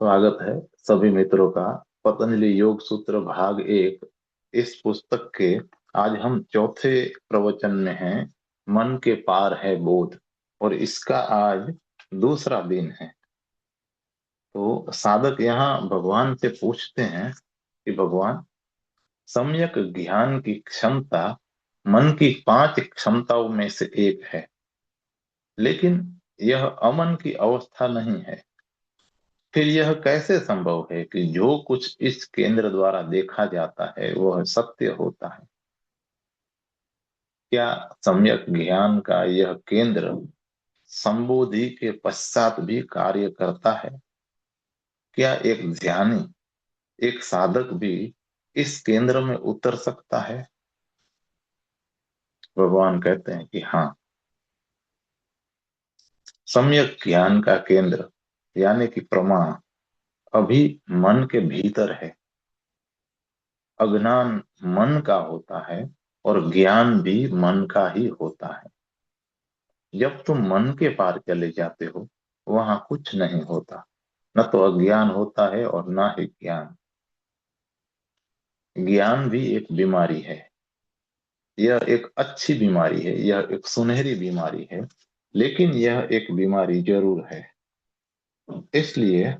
स्वागत है सभी मित्रों का पतंजलि योग सूत्र भाग एक इस पुस्तक के। आज हम चौथे प्रवचन में हैं। मन के पार है बोध। और इसका आज दूसरा दिन है। तो साधक यहाँ भगवान से पूछते हैं कि भगवान, सम्यक ज्ञान की क्षमता मन की 5 क्षमताओं में से एक है, लेकिन यह अमन की अवस्था नहीं है। फिर यह कैसे संभव है कि जो कुछ इस केंद्र द्वारा देखा जाता है वह सत्य होता है? क्या सम्यक ज्ञान का यह केंद्र संबोधि के पश्चात भी कार्य करता है? क्या एक ध्यानी, एक साधक भी इस केंद्र में उतर सकता है? भगवान कहते हैं कि हाँ, सम्यक ज्ञान का केंद्र यानी कि प्रमाण अभी मन के भीतर है। अज्ञान मन का होता है और ज्ञान भी मन का ही होता है। जब तुम मन के पार चले जाते हो, वहां कुछ नहीं होता। न तो अज्ञान होता है और न ही ज्ञान। ज्ञान भी एक बीमारी है। यह एक अच्छी बीमारी है, यह एक सुनहरी बीमारी है, लेकिन यह एक बीमारी जरूर है। इसलिए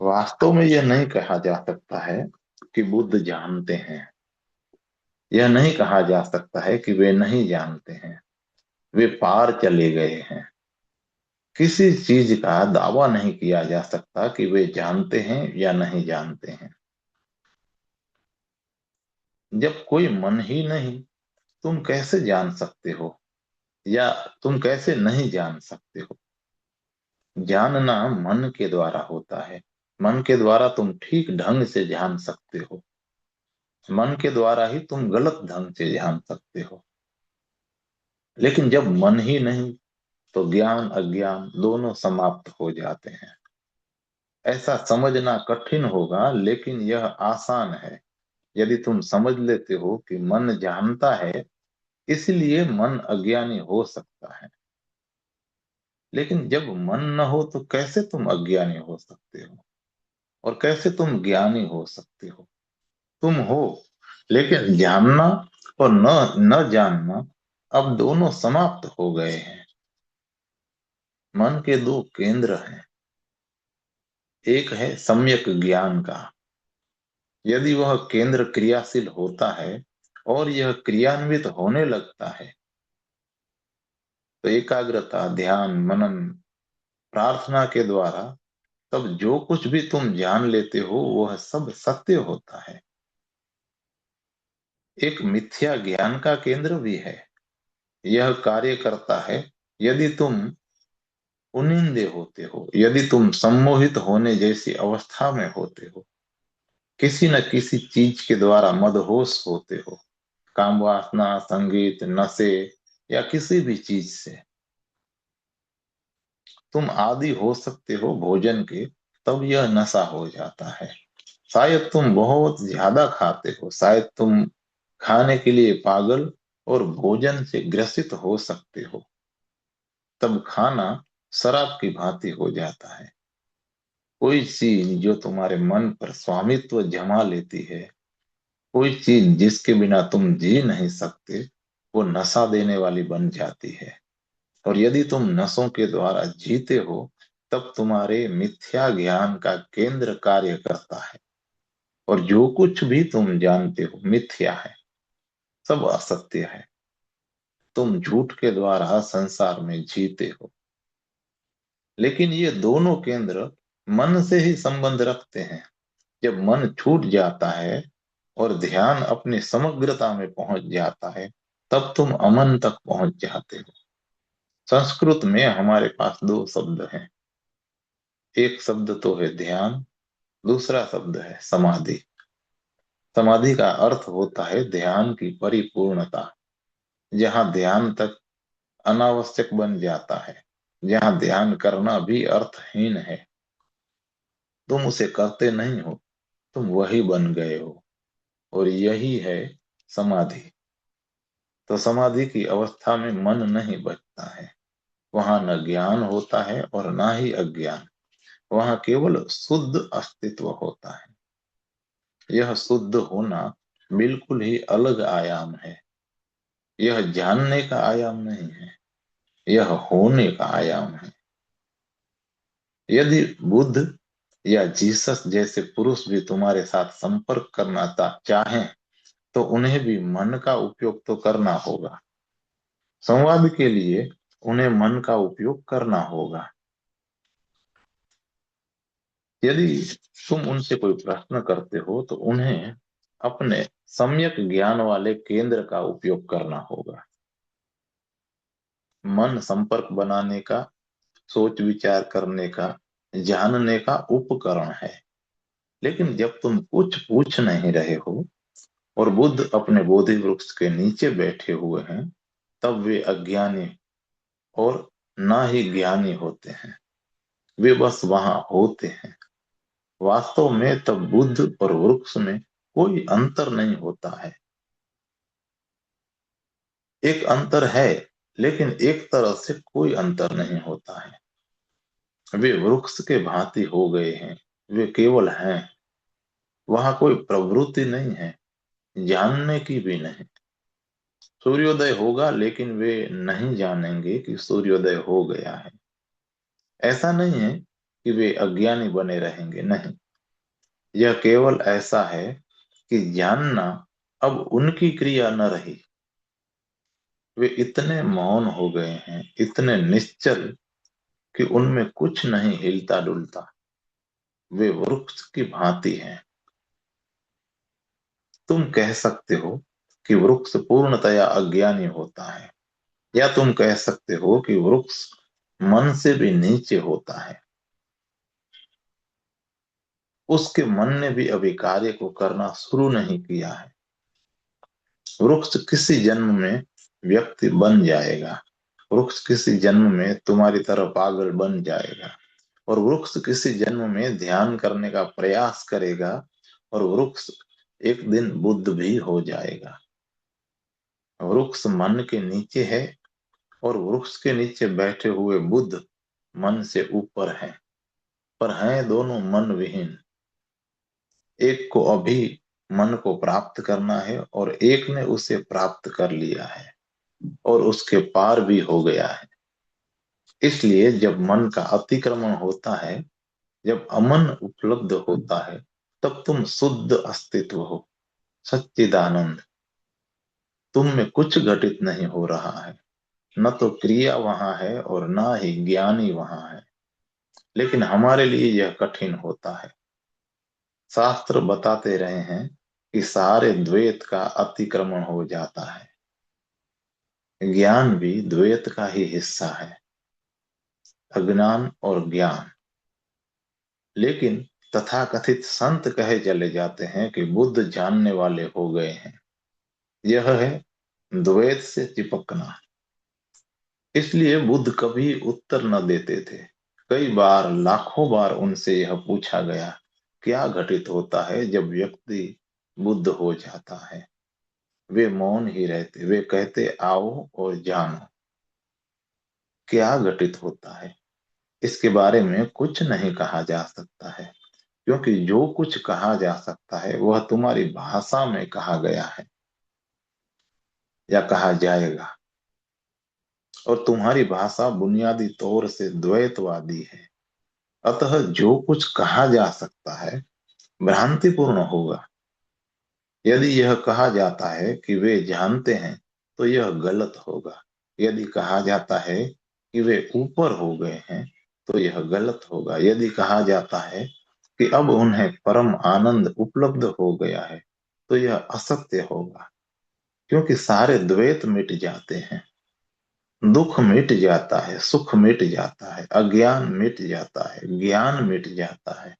वास्तव में यह नहीं कहा जा सकता है कि बुद्ध जानते हैं। यह नहीं कहा जा सकता है कि वे नहीं जानते हैं। वे पार चले गए हैं। किसी चीज का दावा नहीं किया जा सकता कि वे जानते हैं या नहीं जानते हैं। जब कोई मन ही नहीं, तुम कैसे जान सकते हो? या तुम कैसे नहीं जान सकते हो? जानना मन के द्वारा होता है। मन के द्वारा तुम ठीक ढंग से जान सकते हो। मन के द्वारा ही तुम गलत ढंग से जान सकते हो। लेकिन जब मन ही नहीं, तो ज्ञान अज्ञान दोनों समाप्त हो जाते हैं। ऐसा समझना कठिन होगा, लेकिन यह आसान है। यदि तुम समझ लेते हो कि मन जानता है, इसलिए मन अज्ञानी हो सकता है। लेकिन जब मन न हो तो कैसे तुम अज्ञानी हो सकते हो? और कैसे तुम ज्ञानी हो सकते हो? तुम हो, लेकिन जानना और न न जानना अब दोनों समाप्त हो गए हैं। मन के दो केंद्र हैं। एक है सम्यक ज्ञान का। यदि वह केंद्र क्रियाशील होता है और यह क्रियान्वित होने लगता है, तो एकाग्रता, ध्यान, मनन, प्रार्थना के द्वारा तब जो कुछ भी तुम जान लेते हो वह सब सत्य होता है। एक मिथ्या ज्ञान का केंद्र भी है। यह कार्य करता है यदि तुम उनिंदे होते हो, यदि तुम सम्मोहित होने जैसी अवस्था में होते हो, किसी न किसी चीज के द्वारा मदहोश होते हो, काम वासना, संगीत, नशे या किसी भी चीज से तुम आदी हो सकते हो भोजन के, तब यह नशा हो जाता है। शायद तुम बहुत ज्यादा खाते हो, शायद तुम खाने के लिए पागल और भोजन से ग्रसित हो सकते हो। तब खाना शराब की भांति हो जाता है। कोई चीज जो तुम्हारे मन पर स्वामित्व जमा लेती है, कोई चीज जिसके बिना तुम जी नहीं सकते, वो नशा देने वाली बन जाती है। और यदि तुम नशों के द्वारा जीते हो, तब तुम्हारे मिथ्या ज्ञान का केंद्र कार्य करता है। और जो कुछ भी तुम जानते हो मिथ्या है, सब असत्य है। तुम झूठ के द्वारा संसार में जीते हो। लेकिन ये दोनों केंद्र मन से ही संबंध रखते हैं। जब मन छूट जाता है और ध्यान अपनी समग्रता में पहुंच जाता है, तब तुम अमन तक पहुंच जाते हो। संस्कृत में हमारे पास दो शब्द हैं। एक शब्द तो है ध्यान, दूसरा शब्द है समाधि। समाधि का अर्थ होता है ध्यान की परिपूर्णता। जहां ध्यान तक अनावश्यक बन जाता है, जहां ध्यान करना भी अर्थहीन है। तुम उसे करते नहीं हो, तुम वही बन गए हो। और यही है समाधि। तो समाधि की अवस्था में मन नहीं बचता है। वहां न ज्ञान होता है और ना ही अज्ञान। वहां केवल शुद्ध अस्तित्व होता है। यह शुद्ध होना बिल्कुल ही अलग आयाम है। यह जानने का आयाम नहीं है, यह होने का आयाम है। यदि बुद्ध या जीसस जैसे पुरुष भी तुम्हारे साथ संपर्क करना चाहें, तो उन्हें भी मन का उपयोग तो करना होगा। संवाद के लिए उन्हें मन का उपयोग करना होगा। यदि तुम उनसे कोई प्रश्न करते हो तो उन्हें अपने सम्यक ज्ञान वाले केंद्र का उपयोग करना होगा। मन संपर्क बनाने का, सोच विचार करने का, जानने का उपकरण है। लेकिन जब तुम कुछ पूछ नहीं रहे हो और बुद्ध अपने बोधि वृक्ष के नीचे बैठे हुए हैं, तब वे अज्ञानी और ना ही ज्ञानी होते हैं। वे बस वहां होते हैं। वास्तव में तब बुद्ध और वृक्ष में कोई अंतर नहीं होता है। एक अंतर है, लेकिन एक तरह से कोई अंतर नहीं होता है। वे वृक्ष के भांति हो गए हैं। वे केवल हैं। वहां कोई प्रवृत्ति नहीं है, जानने की भी नहीं। सूर्योदय होगा, लेकिन वे नहीं जानेंगे कि सूर्योदय हो गया है। ऐसा नहीं है कि वे अज्ञानी बने रहेंगे, नहीं। यह केवल ऐसा है कि जानना अब उनकी क्रिया न रही। वे इतने मौन हो गए हैं, इतने निश्चल, कि उनमें कुछ नहीं हिलता डुलता। वे वृक्ष की भांति हैं। तुम कह सकते हो कि वृक्ष पूर्णतया अज्ञानी होता है, या तुम कह सकते हो कि वृक्ष मन से भी नीचे होता है। उसके मन ने भी अभी कार्य को करना शुरू नहीं किया है। वृक्ष किसी जन्म में व्यक्ति बन जाएगा। वृक्ष किसी जन्म में तुम्हारी तरह पागल बन जाएगा। और वृक्ष किसी जन्म में ध्यान करने का प्रयास करेगा। और वृक्ष एक दिन बुद्ध भी हो जाएगा। वृक्ष मन के नीचे है, और वृक्ष के नीचे बैठे हुए बुद्ध मन से ऊपर है। पर हैं दोनों मन विहीन। एक को अभी मन को प्राप्त करना है, और एक ने उसे प्राप्त कर लिया है और उसके पार भी हो गया है। इसलिए जब मन का अतिक्रमण होता है, जब अमन उपलब्ध होता है, तब तुम शुद्ध अस्तित्व हो, सच्चिदानंद। तुम में कुछ घटित नहीं हो रहा है। न तो क्रिया वहां है और ना ही ज्ञानी वहां है। लेकिन हमारे लिए यह कठिन होता है। शास्त्र बताते रहे हैं कि सारे द्वैत का अतिक्रमण हो जाता है। ज्ञान भी द्वैत का ही हिस्सा है, अज्ञान और ज्ञान। लेकिन तथाकथित संत कहे चले जाते हैं कि बुद्ध जानने वाले हो गए हैं। यह है द्वैत से चिपकना। इसलिए बुद्ध कभी उत्तर न देते थे। कई बार, लाखों बार उनसे यह पूछा गया, क्या घटित होता है जब व्यक्ति बुद्ध हो जाता है? वे मौन ही रहते। वे कहते, आओ और जानो। क्या घटित होता है, इसके बारे में कुछ नहीं कहा जा सकता है, क्योंकि जो कुछ कहा जा सकता है वह तुम्हारी भाषा में कहा गया है या कहा जाएगा। और तुम्हारी भाषा बुनियादी तौर से द्वैतवादी है। अतः जो कुछ कहा जा सकता है भ्रांतिपूर्ण होगा। यदि यह कहा जाता है कि वे जानते हैं, तो यह गलत होगा। यदि कहा जाता है कि वे ऊपर हो गए हैं, तो यह गलत होगा। यदि कहा जाता है कि अब उन्हें परम आनंद उपलब्ध हो गया है, तो यह असत्य होगा। क्योंकि सारे द्वैत मिट जाते हैं। दुख मिट जाता है, सुख मिट जाता है, अज्ञान मिट जाता है, ज्ञान मिट जाता है,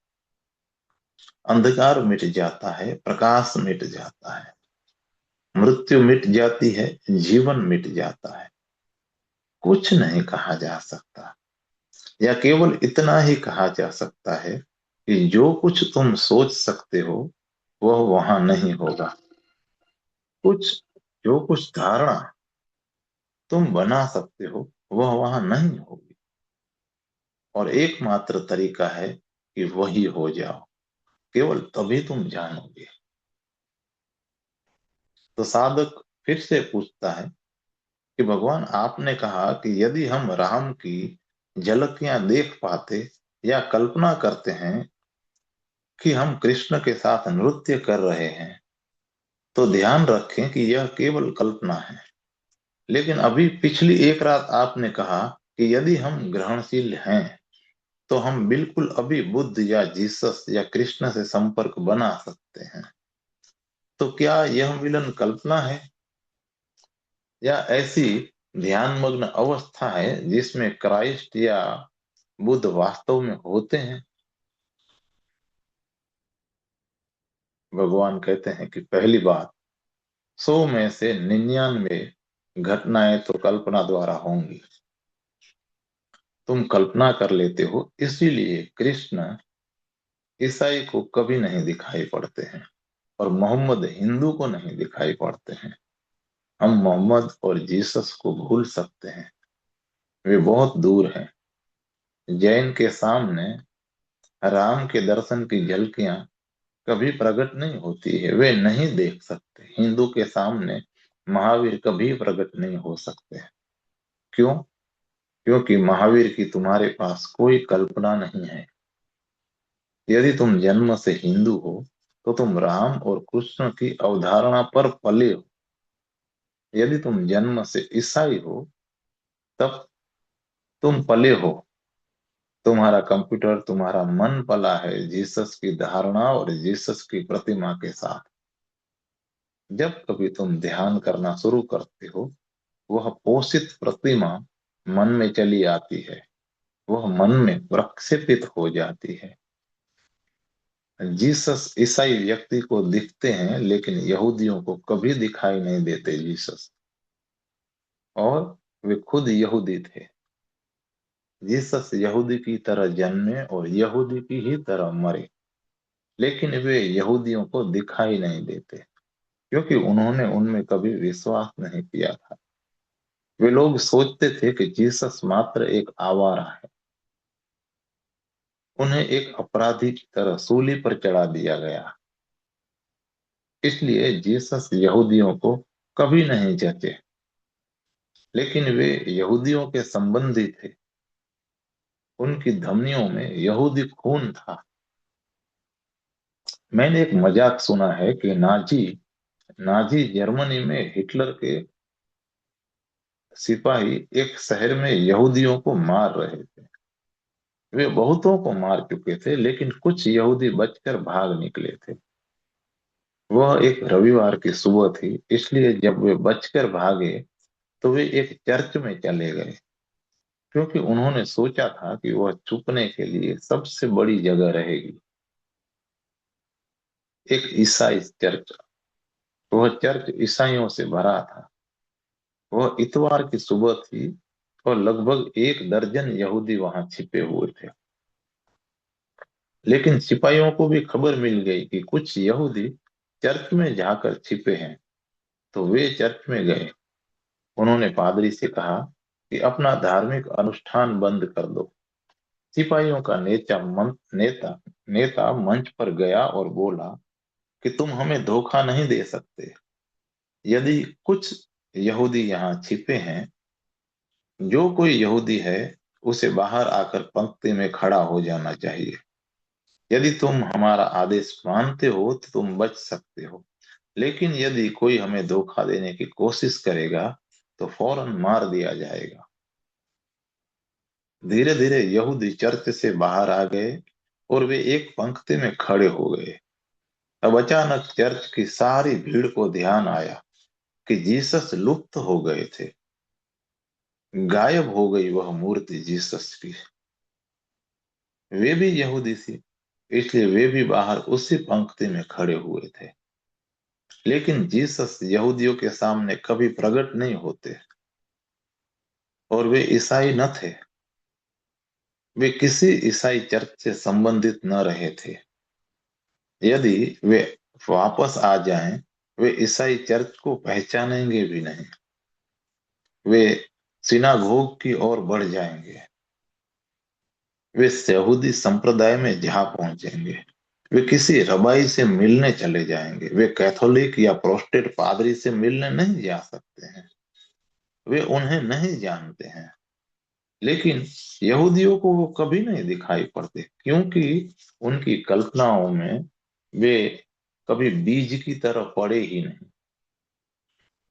अंधकार मिट जाता है, प्रकाश मिट जाता है, मृत्यु मिट जाती है, जीवन मिट जाता है। कुछ नहीं कहा जा सकता, या केवल इतना ही कहा जा सकता है कि जो कुछ तुम सोच सकते हो वह वहां नहीं होगा। कुछ जो कुछ धारणा तुम बना सकते हो वह वहां नहीं होगी, और एकमात्र तरीका है कि वही हो जाओ, केवल तभी तुम जानोगे। तो साधक फिर से पूछता है कि भगवान, आपने कहा कि यदि हम राम की झलकियां देख पाते या कल्पना करते हैं कि हम कृष्ण के साथ नृत्य कर रहे हैं, तो ध्यान रखें कि यह केवल कल्पना है। लेकिन अभी पिछली एक रात आपने कहा कि यदि हम ग्रहणशील हैं तो हम बिल्कुल अभी बुद्ध या जीसस या कृष्ण से संपर्क बना सकते हैं। तो क्या यह मिलन कल्पना है या ऐसी ध्यानमग्न अवस्था है जिसमें क्राइस्ट या बुद्ध वास्तव में होते हैं? भगवान कहते हैं कि पहली बात, 100 में से 99 घटनाएं तो कल्पना द्वारा होंगी। तुम कल्पना कर लेते हो, इसीलिए कृष्ण ईसाई को कभी नहीं दिखाई पड़ते हैं और मोहम्मद हिंदू को नहीं दिखाई पड़ते हैं। हम मोहम्मद और जीसस को भूल सकते हैं, वे बहुत दूर हैं। जैन के सामने राम के दर्शन की झलकियां कभी प्रकट नहीं होती है, वे नहीं देख सकते। हिंदू के सामने महावीर कभी प्रकट नहीं हो सकते। क्यों? क्योंकि महावीर की तुम्हारे पास कोई कल्पना नहीं है। यदि तुम जन्म से हिंदू हो तो तुम राम और कृष्ण की अवधारणा पर पले हो। यदि तुम जन्म से ईसाई हो तब तुम पले हो, तुम्हारा कंप्यूटर, तुम्हारा मन पला है जीसस की धारणा और जीसस की प्रतिमा के साथ। जब कभी तुम ध्यान करना शुरू करते हो, वह पोषित प्रतिमा मन में चली आती है, वह मन में प्रक्षेपित हो जाती है। जीसस ईसाई व्यक्ति को दिखते हैं लेकिन यहूदियों को कभी दिखाई नहीं देते जीसस। और वे खुद यहूदी थे। जीसस यहूदी की तरह जन्मे और यहूदी की ही तरह मरे, लेकिन वे यहूदियों को दिखाई नहीं देते क्योंकि उन्होंने उनमें कभी विश्वास नहीं किया था। वे लोग सोचते थे कि जीसस मात्र एक आवारा है। उन्हें एक अपराधी की तरह सूली पर चढ़ा दिया गया। इसलिए जीसस यहूदियों को कभी नहीं जचे, लेकिन वे यहूदियों के संबंधी थे। उनकी धमनियों में यहूदी खून था। मैंने एक मजाक सुना है कि नाजी नाजी जर्मनी में हिटलर के सिपाही एक शहर में यहूदियों को मार रहे थे। वे बहुतों को मार चुके थे लेकिन कुछ यहूदी बचकर भाग निकले थे। वह एक रविवार की सुबह थी, इसलिए जब वे बचकर भागे तो वे एक चर्च में चले गए क्योंकि उन्होंने सोचा था कि वह छुपने के लिए सबसे बड़ी जगह रहेगी। एक ईसाई चर्च। वह चर्च ईसाइयों से भरा था। वह इतवार की सुबह थी और लगभग 1 दर्जन यहूदी वहां छिपे हुए थे। लेकिन सिपाहियों को भी खबर मिल गई कि कुछ यहूदी चर्च में जाकर छिपे हैं, तो वे चर्च में गए। उन्होंने पादरी से कहा कि अपना धार्मिक अनुष्ठान बंद कर दो। सिपाहियों का नेता मंच पर गया और बोला कि तुम हमें धोखा नहीं दे सकते। यदि कुछ यहूदी यहाँ छिपे हैं, जो कोई यहूदी है उसे बाहर आकर पंक्ति में खड़ा हो जाना चाहिए। यदि तुम हमारा आदेश मानते हो तो तुम बच सकते हो, लेकिन यदि कोई हमें धोखा देने की कोशिश करेगा तो फौरन मार दिया जाएगा। धीरे धीरे यहूदी चर्च से बाहर आ गए और वे एक पंक्ति में खड़े हो गए। अब अचानक चर्च की सारी भीड़ को ध्यान आया कि जीसस लुप्त हो गए थे। गायब हो गई वह मूर्ति जीसस की। वे भी यहूदी थी, इसलिए वे भी बाहर उसी पंक्ति में खड़े हुए थे। लेकिन जीसस यहूदियों के सामने कभी प्रकट नहीं होते और वे ईसाई न थे। वे किसी ईसाई चर्च से संबंधित न रहे थे। यदि वे वापस आ जाएं, वे ईसाई चर्च को पहचानेंगे भी नहीं। वे सिनागोग की ओर बढ़ जाएंगे। वे यहूदी संप्रदाय में जा पहुंचेंगे। वे किसी रबाई से मिलने चले जाएंगे। वे कैथोलिक या प्रोटेस्टेंट पादरी से मिलने नहीं जा सकते हैं। वे उन्हें नहीं जानते हैं। लेकिन यहूदियों को वो कभी नहीं दिखाई पड़ते, क्योंकि उनकी कल्पनाओं में वे कभी बीज की तरह पड़े ही नहीं।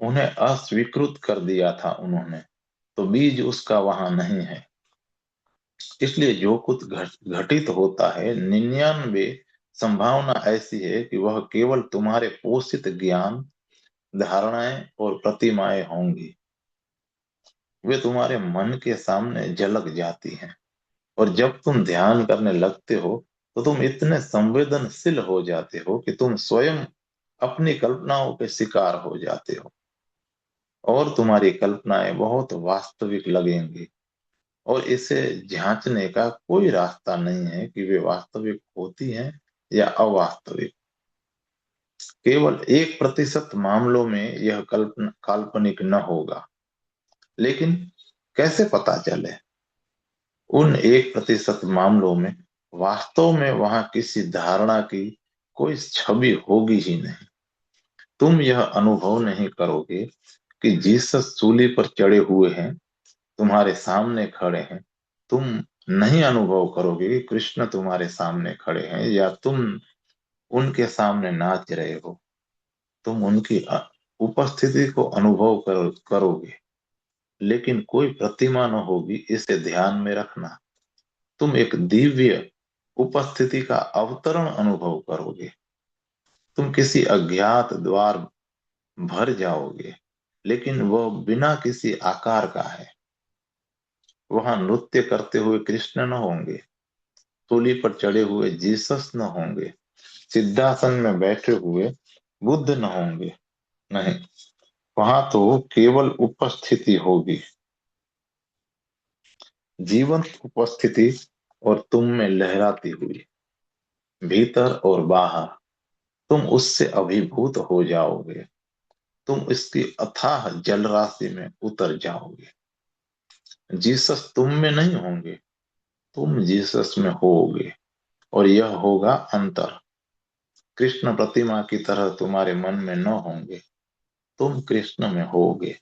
उन्हें अस्वीकृत कर दिया था उन्होंने, तो बीज उसका वहां नहीं है। इसलिए जो कुछ घटित होता है, 99 संभावना ऐसी है कि वह केवल तुम्हारे पोषित ज्ञान, धारणाएं और प्रतिमाएं होंगी। वे तुम्हारे मन के सामने झलक जाती हैं, और जब तुम ध्यान करने लगते हो तो तुम इतने संवेदनशील हो जाते हो कि तुम स्वयं अपनी कल्पनाओं के शिकार हो जाते हो, और तुम्हारी कल्पनाएं बहुत वास्तविक लगेंगी। और इसे जांचने का कोई रास्ता नहीं है कि वे वास्तविक होती हैं या अवास्तविक। केवल 1% मामलों में यह कल्पना काल्पनिक न होगा। लेकिन कैसे पता चले? उन 1% मामलों में वास्तव में वहां किसी धारणा की कोई छवि होगी ही नहीं। तुम यह अनुभव नहीं करोगे कि जीसस सूली पर चढ़े हुए हैं, तुम्हारे सामने खड़े हैं। तुम नहीं अनुभव करोगे कि कृष्ण तुम्हारे सामने खड़े हैं, या तुम उनके सामने नाच रहे हो। तुम उनकी उपस्थिति को अनुभव करोगे, लेकिन कोई प्रतिमा न होगी। इसे ध्यान में रखना। तुम एक दिव्य उपस्थिति का अवतरण अनुभव करोगे। तुम किसी अज्ञात द्वार भर जाओगे, लेकिन वह बिना किसी आकार का है। वहां नृत्य करते हुए कृष्ण न होंगे, सूली पर चढ़े हुए जीसस न होंगे, सिद्धासन में बैठे हुए बुद्ध न होंगे। नहीं, वहां तो केवल उपस्थिति होगी, जीवंत उपस्थिति, और तुम में लहराती हुई, भीतर और बाहर। तुम उससे अभिभूत हो जाओगे। तुम इसकी अथाह जल राशि में उतर जाओगे। जीसस तुम में नहीं होंगे, तुम जीसस में होगे, और यह होगा अंतर। कृष्ण प्रतिमा की तरह तुम्हारे मन में न होंगे, तुम कृष्ण में होगे।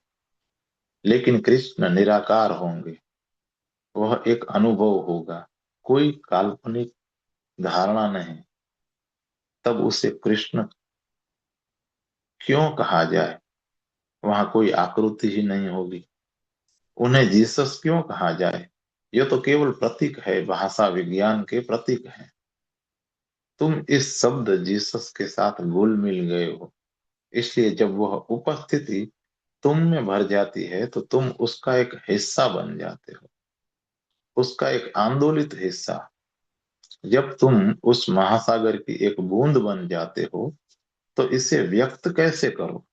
लेकिन कृष्ण निराकार होंगे। वह एक अनुभव होगा, कोई काल्पनिक धारणा नहीं। तब उसे कृष्ण क्यों कहा जाए? वहां कोई आकृति ही नहीं होगी। उन्हें जीसस क्यों कहा जाए? यह तो केवल प्रतीक है, भाषा विज्ञान के प्रतीक है। तुम इस शब्द जीसस के साथ घुल मिल गए हो। इसलिए जब वह उपस्थिति तुम में भर जाती है, तो तुम उसका एक हिस्सा बन जाते हो, उसका एक आंदोलित हिस्सा। जब तुम उस महासागर की एक बूंद बन जाते हो, तो इसे व्यक्त कैसे करो?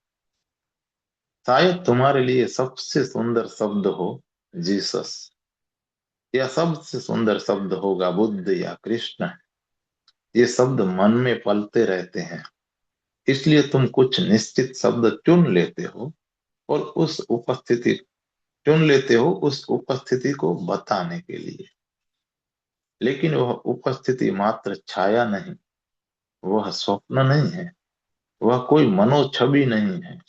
शायद तुम्हारे लिए सबसे सुंदर शब्द हो जीसस, या सबसे सुंदर शब्द होगा बुद्ध या कृष्ण। ये शब्द मन में पलते रहते हैं, इसलिए तुम कुछ निश्चित शब्द चुन लेते हो, और उस उपस्थिति चुन लेते हो उस उपस्थिति को बताने के लिए। लेकिन वह उपस्थिति मात्र छाया नहीं, वह स्वप्न नहीं है, वह कोई मनोछवि नहीं है।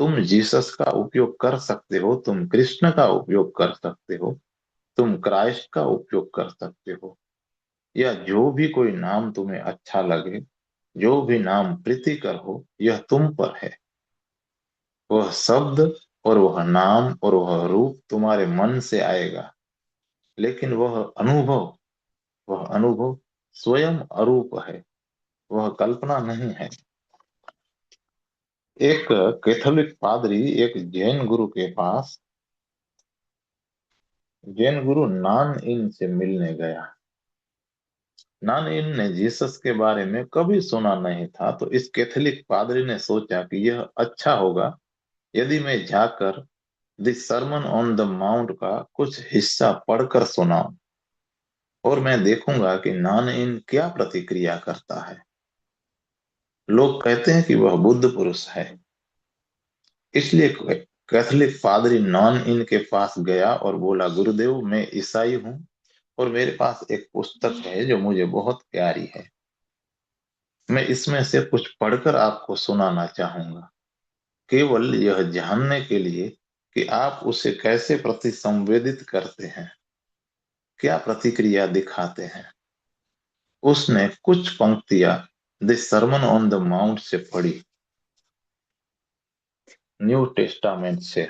तुम जीसस का उपयोग कर सकते हो, तुम कृष्ण का उपयोग कर सकते हो, तुम क्राइस्ट का उपयोग कर सकते हो, या जो भी कोई नाम तुम्हें अच्छा लगे, जो भी नाम प्रीतिकर हो, यह तुम पर है। वह शब्द और वह नाम और वह रूप तुम्हारे मन से आएगा। लेकिन वह अनुभव स्वयं अरूप है, वह कल्पना नहीं है। एक कैथोलिक पादरी एक जैन गुरु नान इन से मिलने गया। नान इन ने जीसस के बारे में कभी सुना नहीं था, तो इस कैथोलिक पादरी ने सोचा कि यह अच्छा होगा यदि मैं जाकर the Sermon on the Mount का कुछ हिस्सा पढ़कर सुनाऊं, और मैं देखूंगा कि नान इन क्या प्रतिक्रिया करता है। लोग कहते हैं कि वह बुद्ध पुरुष है, इसलिए कैथोलिक पादरी नॉन इन के पास गया और बोला, गुरुदेव मैं ईसाई हूँ और मेरे पास एक पुस्तक है जो मुझे बहुत प्यारी है। मैं इसमें से कुछ पढ़कर आपको सुनाना चाहूंगा, केवल यह जानने के लिए कि आप उसे कैसे प्रतिसंवेदित करते हैं, क्या प्रतिक्रिया दिखाते हैं। उसने कुछ पंक्तियां the Sermon on the Mount से पढ़ी, न्यू टेस्टामेंट से,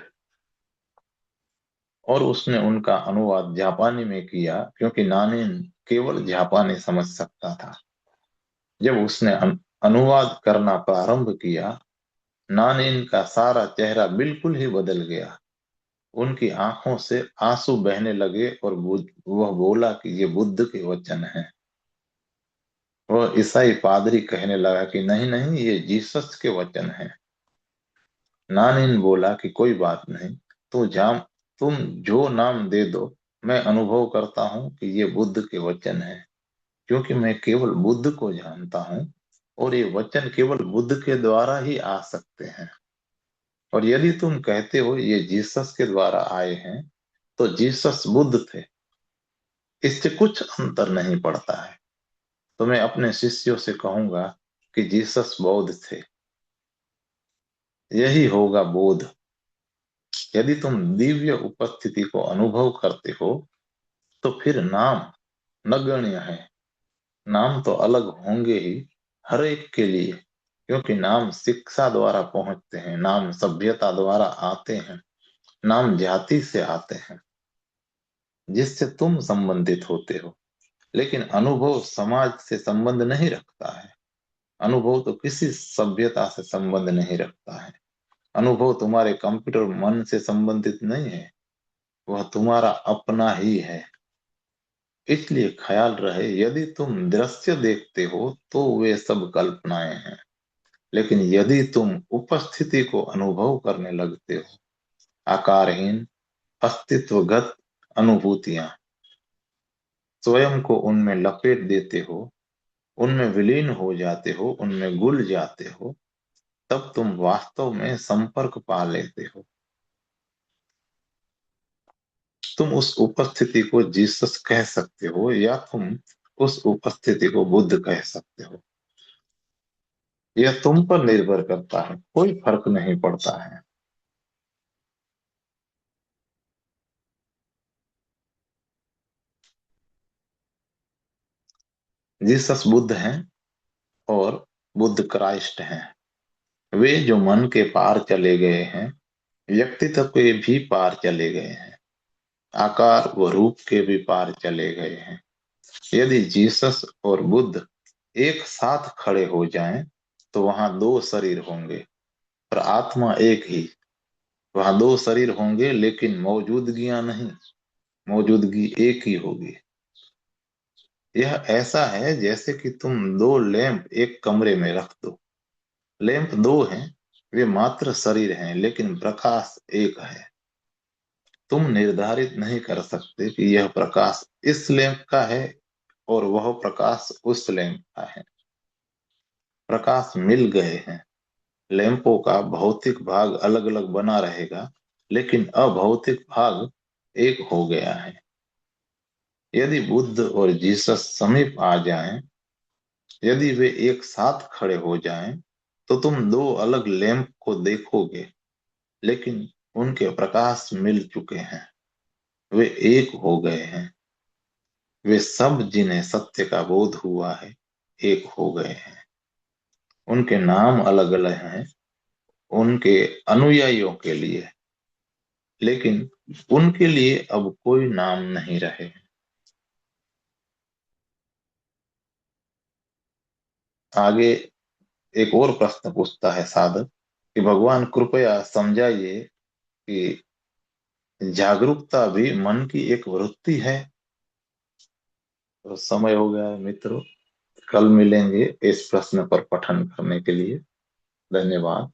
और उसने उनका अनुवाद जापानी में किया क्योंकि नानिन केवल जापानी समझ सकता था। जब उसने अनुवाद करना प्रारंभ किया, नानिन का सारा चेहरा बिल्कुल ही बदल गया। उनकी आंखों से आंसू बहने लगे और वह बोला कि ये बुद्ध के वचन हैं। वह ईसाई पादरी कहने लगा कि नहीं नहीं, ये जीसस के वचन हैं। नानिन बोला कि कोई बात नहीं, तू जाम तुम जो नाम दे दो, मैं अनुभव करता हूँ कि ये बुद्ध के वचन हैं, क्योंकि मैं केवल बुद्ध को जानता हूँ और ये वचन केवल बुद्ध के द्वारा ही आ सकते हैं। और यदि तुम कहते हो ये जीसस के द्वारा आए हैं, तो जीसस बुद्ध थे, इससे कुछ अंतर नहीं पड़ता है। तो मैं अपने शिष्यों से कहूंगा कि जीसस बौद्ध थे, यही होगा बोध। यदि तुम दिव्य उपस्थिति को अनुभव करते हो, तो फिर नाम नगण्य है। नाम तो अलग होंगे ही हर एक के लिए, क्योंकि नाम शिक्षा द्वारा पहुंचते हैं, नाम सभ्यता द्वारा आते हैं, नाम जाति से आते हैं जिससे तुम संबंधित होते हो। लेकिन अनुभव समाज से संबंध नहीं रखता है। अनुभव तो किसी सभ्यता से संबंध नहीं रखता है। अनुभव तुम्हारे कंप्यूटर मन से संबंधित नहीं है, वह तुम्हारा अपना ही है। इसलिए ख्याल रहे, यदि तुम दृश्य देखते हो तो वे सब कल्पनाएं हैं, लेकिन यदि तुम उपस्थिति को अनुभव करने लगते हो, आकारहीन अस्तित्वगत अनुभूतियां, स्वयं को उनमें लपेट देते हो, उनमें विलीन हो जाते हो, उनमें घुल जाते हो, तब तुम वास्तव में संपर्क पा लेते हो। तुम उस उपस्थिति को जीसस कह सकते हो या तुम उस उपस्थिति को बुद्ध कह सकते हो। यह तुम पर निर्भर करता है, कोई फर्क नहीं पड़ता है। जीसस बुद्ध हैं और बुद्ध क्राइस्ट हैं। वे जो मन के पार चले गए हैं, व्यक्तित्व के भी पार चले गए हैं, आकार व रूप के भी पार चले गए हैं। यदि जीसस और बुद्ध एक साथ खड़े हो जाएं, तो वहां दो शरीर होंगे पर आत्मा एक ही। वहां दो शरीर होंगे लेकिन मौजूदगियां नहीं, मौजूदगी एक ही होगी। यह ऐसा है जैसे कि तुम दो लैंप एक कमरे में रख दो। लैंप दो हैं, वे मात्र शरीर हैं लेकिन प्रकाश एक है। तुम निर्धारित नहीं कर सकते कि यह प्रकाश इस लैंप का है और वह प्रकाश उस लैंप का है। प्रकाश मिल गए हैं। लैंपों का भौतिक भाग अलग अलग बना रहेगा, लेकिन अभौतिक भाग एक हो गया है। यदि बुद्ध और जीसस समीप आ जाएं, यदि वे एक साथ खड़े हो जाएं, तो तुम दो अलग लैंप को देखोगे, लेकिन उनके प्रकाश मिल चुके हैं। वे एक हो गए हैं। वे सब जिन्हें सत्य का बोध हुआ है, एक हो गए हैं। उनके नाम अलग अलग हैं उनके अनुयायियों के लिए, लेकिन उनके लिए अब कोई नाम नहीं रहे। आगे एक और प्रश्न पूछता है साधक कि भगवान कृपया समझाइए कि जागरूकता भी मन की एक वृत्ति है। तो समय हो गया है मित्रों, कल मिलेंगे इस प्रश्न पर पठन करने के लिए। धन्यवाद।